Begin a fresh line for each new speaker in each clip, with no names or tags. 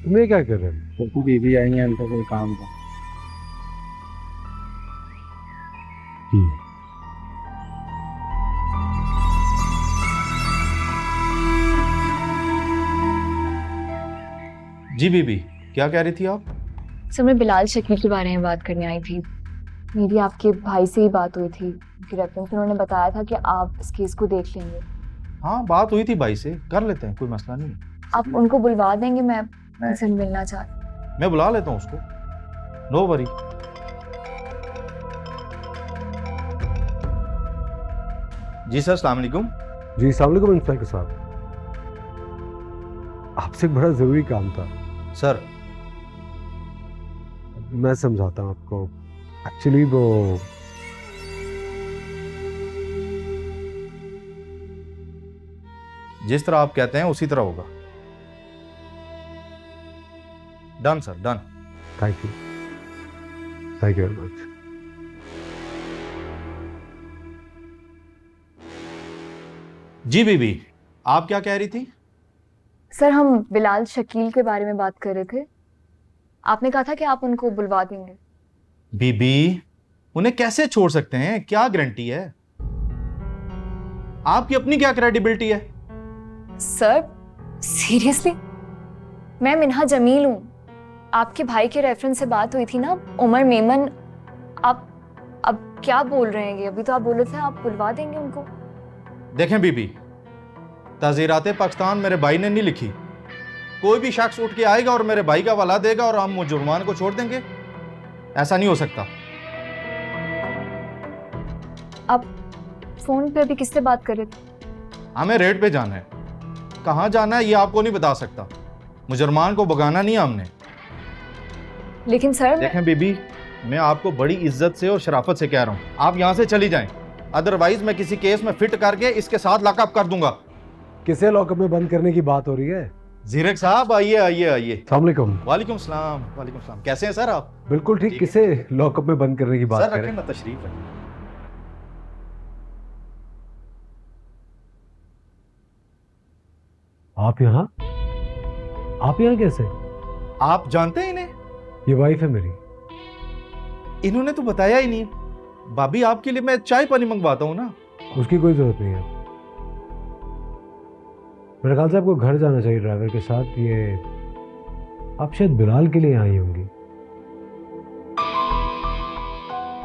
तुम्हें क्या कर रहे हो?
क्योंकि बीबी आई है, उनका कोई काम था।
जी बीबी, क्या कह रही थी आप?
सर मैं बिलाल शकील के बारे में बात करने आई थी। मेरी आपके भाई से ही बात हुई थी। उनके रेफरेंस में उन्होंने बताया था कि आप इस केस को देख लेंगे।
हाँ, बात हुई थी भाई से, कर लेते हैं, कोई मसला नहीं।
आप उनको बुलवा देंगे? मैं उनसे मिलना चाहती।
मैं बुला लेता हूँ उसको, नो वरी। जी सर, अस्सलाम वालेकुम।
जी अस्सलाम वालेकुम इंस्पेक्टर साहब, आपसे एक बड़ा जरूरी काम था।
सर,
मैं समझाता हूँ आपको। एक्चुअली वो
जिस तरह आप कहते हैं उसी तरह होगा। Done sir, done.
Thank you very much.
जी बीबी, आप क्या कह रही थी?
सर हम बिलाल शकील के बारे में बात कर रहे थे। आपने कहा था कि आप उनको बुलवा देंगे।
बीबी, उन्हें कैसे छोड़ सकते हैं? क्या गारंटी है? आपकी अपनी क्या क्रेडिबिलिटी है?
सर सीरियसली, मैं मिन्हा जमील हूँ। आपके भाई के रेफरेंस से बात हुई थी ना, उमर मेमन। आप अब क्या बोल रहे हैं? अभी तो आप बोले थे आप बुलवा देंगे उनको।
देखें बीबी, ताज़ीराते पाकिस्तान मेरे भाई ने नहीं लिखी। कोई भी शख्स उठ के आएगा और मेरे भाई का हवाला देगा और हम मुजुर्मान को छोड़ देंगे, ऐसा नहीं हो सकता।
आप फोन पे अभी किससे बात कर रहे थे?
हमें रेड पे जाना है। कहाँ जाना है ये आपको नहीं बता सकता। मुजरमान को भगाना नहीं है हमने।
लेकिन सर
देखें बीबी, मैं आपको बड़ी इज्जत से और शराफत से कह रहा हूँ, आप यहाँ से चली जाएं, अदरवाइज मैं किसी केस में फिट करके इसके साथ लॉकअप कर दूंगा।
किसे लॉकअप में बंद करने की बात हो रही है?
जीरक साहब, आइए आइए आइए।
अस्सलाम वालेकुम।
वालेकुम सलाम। वालेकुम सलाम। कैसे हैं सर आप?
बिल्कुल ठीक। किसे लॉकअप में बंद करने की बात
सर
कर
रखें
रहे
ना,
हैं?
तशरीफ रखें।
आप यहाँ कैसे?
आप जानते हैं इन्हें?
ये वाइफ है मेरी।
इन्होंने तो बताया ही नहीं। भाभी, आपके लिए मैं चाय पानी मंगवाता हूँ ना।
उसकी कोई जरूरत नहीं है। मेरे ख्याल से आपको घर जाना चाहिए ड्राइवर के साथ। ये आप शायद बिलाल के लिए आई होंगी।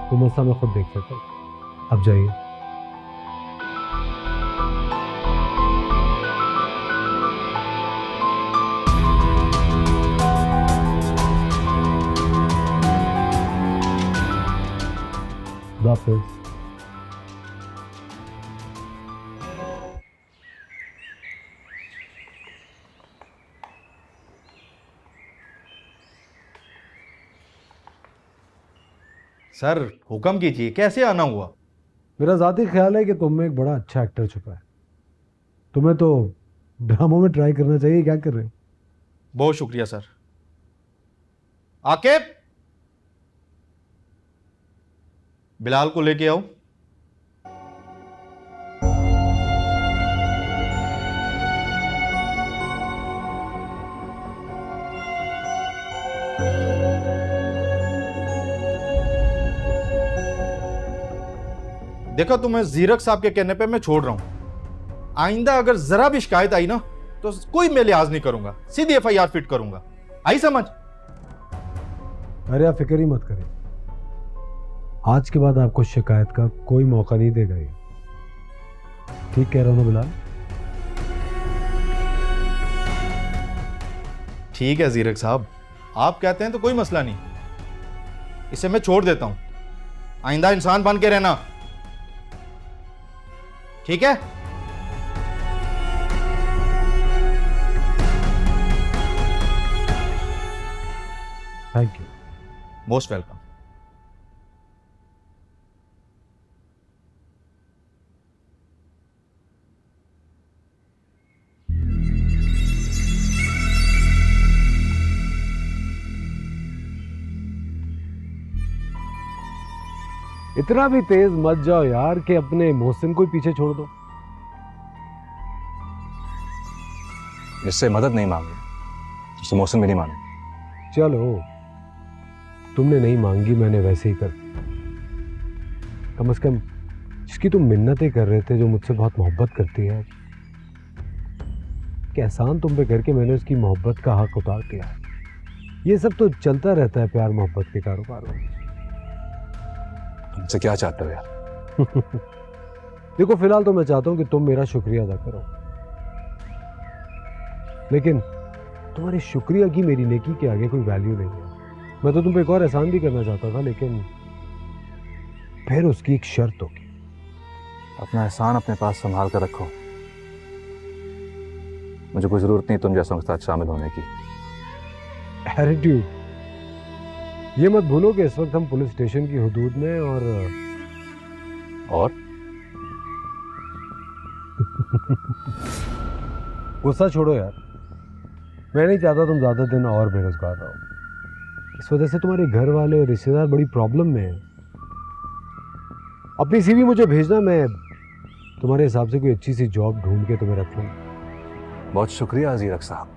वो मसला मैं खुद देख सकता हूँ। आप जाइए। खुदा हाफिज़।
सर हुक्म कीजिए, कैसे आना हुआ?
मेरा ज़ाती ख्याल है कि तुम में एक बड़ा अच्छा एक्टर छुपा है। तुम्हें तो ड्रामों में ट्राई करना चाहिए। क्या कर रहे हो?
बहुत शुक्रिया सर। आकिब, बिलाल को लेके आओ। देखो, तुम्हें जीरक साहब के कहने पे मैं छोड़ रहा हूं। आइंदा अगर जरा भी शिकायत आई ना तो कोई मैं लिहाज नहीं करूंगा, सीधी एफआईआर फिट करूंगा। आई समझ?
अरे आप फिक्र ही मत करें। आज के बाद आपको शिकायत का कोई मौका नहीं देगा ये। ठीक कह रहा हूं ना बिलाल?
ठीक है जीरक साहब, आप कहते हैं तो कोई मसला नहीं। इसे मैं छोड़ देता हूं। आइंदा इंसान बन के रहना, ठीक है?
Thank you.
Most welcome.
इतना भी तेज मत जाओ यार कि अपने मोहसिन को ही पीछे छोड़ दो।
इससे मदद नहीं मांगी,
तो मोहसिन भी नहीं माने।
चलो, तुमने नहीं मांगी, मैंने वैसे ही कर दी। कम से कम जिसकी तुम मिन्नतें कर रहे थे, जो मुझसे बहुत मोहब्बत करती है, कि एहसान तुम पे करके मैंने उसकी मोहब्बत का हक उतार दिया। ये सब तो चलता रहता है प्यार मोहब्बत के कारोबार में।
तुमसे क्या चाहते हो यार?
देखो, फिलहाल तो मैं चाहता हूं कि तुम मेरा शुक्रिया अदा करो, लेकिन तुम्हारे शुक्रिया की मेरी नेकी के आगे कोई वैल्यू नहीं है। मैं तो तुम पे एक और एहसान भी करना चाहता था, लेकिन फिर उसकी एक शर्त होगी।
अपना एहसान अपने पास संभाल कर रखो। मुझे कोई जरूरत नहीं तुम जैसों के साथ शामिल होने की।
एटीट्यूड, ये मत भूलो कि इस वक्त हम पुलिस स्टेशन की हुदूद में और गुस्सा छोड़ो यार, मैं नहीं चाहता तुम ज्यादा दिन और बेरोजगार रहो। इस वजह से तुम्हारे घर वाले रिश्तेदार बड़ी प्रॉब्लम में हैं। अपनी सीवी मुझे भेजना, मैं तुम्हारे हिसाब से कोई अच्छी सी जॉब ढूंढ के तुम्हें रख लूंगा।
बहुत शुक्रिया अजीरक साहब,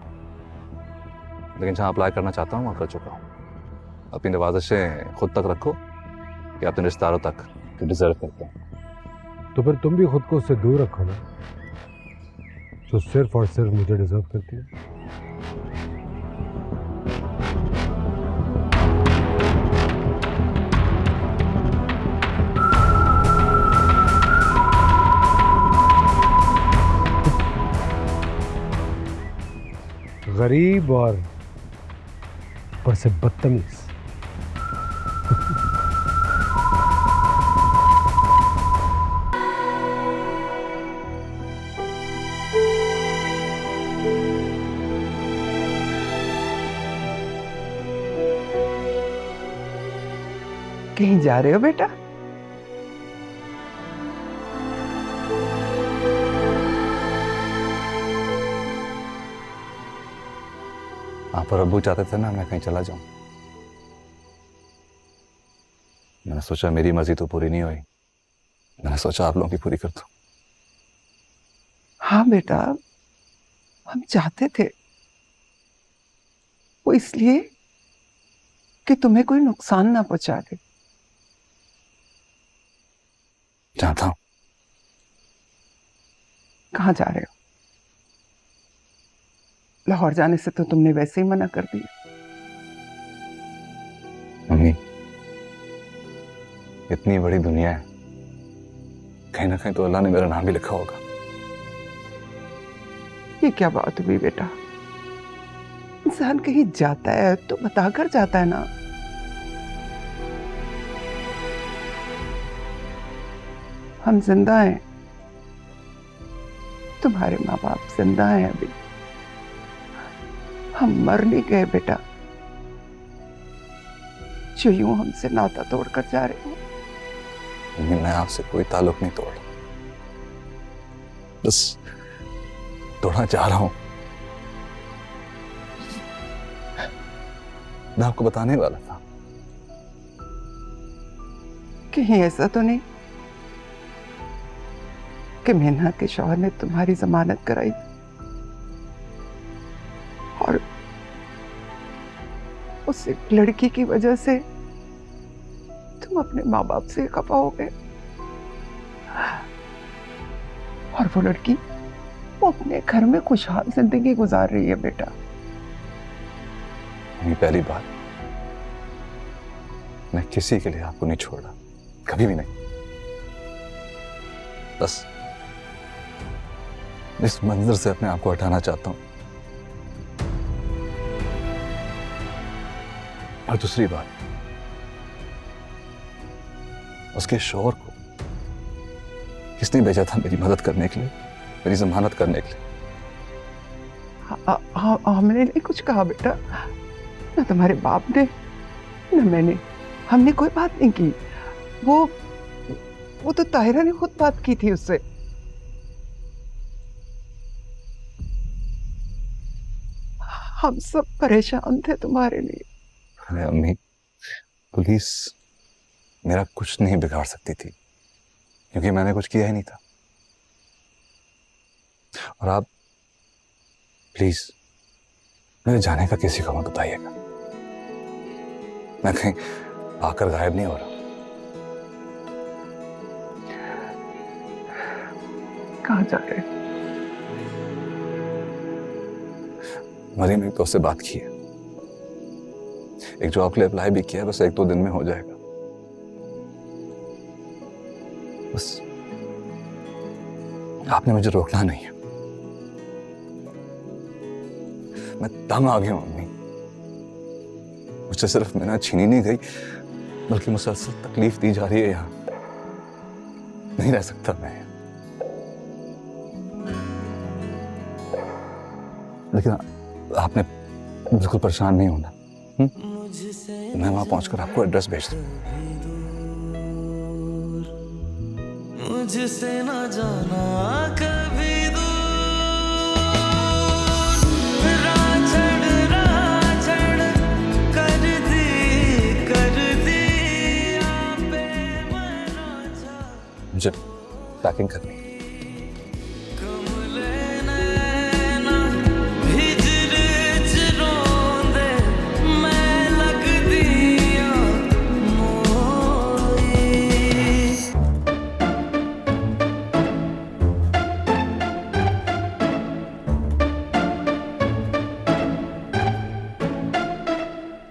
लेकिन जहां अप्लाई करना चाहता हूं वहां कर चुका हूं। अपनी नवाजिशें खुद तक रखो कि अपने रिश्तेदारों तक डिजर्व करते हैं।
तो फिर तुम भी खुद को उससे दूर रखो ना, जो सिर्फ और सिर्फ मुझे डिजर्व करती है। गरीब और ऊपर से बदतमीज।
कहीं जा रहे हो बेटा?
वहां पर अब्बू चाहते थे ना मैं कहीं चला जाऊं। मैंने सोचा मेरी मर्जी तो पूरी नहीं हुई, मैंने सोचा आप लोगों की पूरी कर दूं।
हाँ बेटा, हम चाहते थे, वो इसलिए कि तुम्हें कोई नुकसान ना पहुंचा दे।
जानता हूं।
कहाँ जा रहे हो? लाहौर जाने से तो तुमने वैसे ही मना कर दिया।
मम्मी, इतनी बड़ी दुनिया है, कहीं ना कहीं तो अल्लाह ने मेरा नाम भी लिखा होगा।
ये क्या बात हुई बेटा? इंसान कहीं जाता है तो बताकर जाता है ना। हम जिंदा हैं, तुम्हारे माँ बाप जिंदा हैं अभी, हम मर नहीं गए बेटा, जो यूं हमसे नाता तोड़कर जा रहे हो।
मम्मी, मैं आपसे कोई ताल्लुक नहीं तोड़, बस तोड़ना चाह रहा हूं। मैं आपको बताने वाला था।
कहीं ऐसा तो नहीं कि मीना के शौहर ने तुम्हारी जमानत कराई और उस एक लड़की की वजह से तुम अपने माँ बाप से खफा हो गए, और वो लड़की वो अपने घर में खुशहाल जिंदगी गुजार रही है बेटा।
मम्मी, पहली बात, मैं किसी के लिए आपको नहीं छोड़ रहा, कभी भी नहीं। बस इस मंजर से अपने आप को हटाना चाहता हूं। और दूसरी बात, उसके शौहर को किसने भेजा था मेरी मदद करने के लिए, मेरी जमानत करने के लिए?
हमने नहीं कुछ कहा बेटा, ना तुम्हारे बाप ने ना मैंने, हमने कोई बात नहीं की। वो तो ताहिरा ने खुद बात की थी उससे। हम सब परेशान थे तुम्हारे लिए।
अरे अम्मी, पुलिस मेरा कुछ नहीं बिगाड़ सकती थी, क्योंकि मैंने कुछ किया ही नहीं था। और आप प्लीज मेरे जाने का किसी को मत बताइएगा। मैं कहीं आकर गायब नहीं हो रहा।
कहाँ जा रहे हैं?
मरीम ने तो उससे बात की है, एक जॉब के लिए अप्लाई भी किया है, बस 1-2 दिन में हो जाएगा। बस आपने मुझे रोकना नहीं है। मैं तंग आ गया हूं अम्मी। मुझसे सिर्फ मेहनत छीनी नहीं गई, बल्कि मुसलसल तकलीफ दी जा रही है। यहां नहीं रह सकता मैं। लेकिन आपने बिल्कुल परेशान नहीं होना। मैं वहां पहुंचकर आपको एड्रेस भेज दूं।
मुझसे ना जाना कभी दूर, राचड़ कर दी
मुझे पैकिंग करनी है।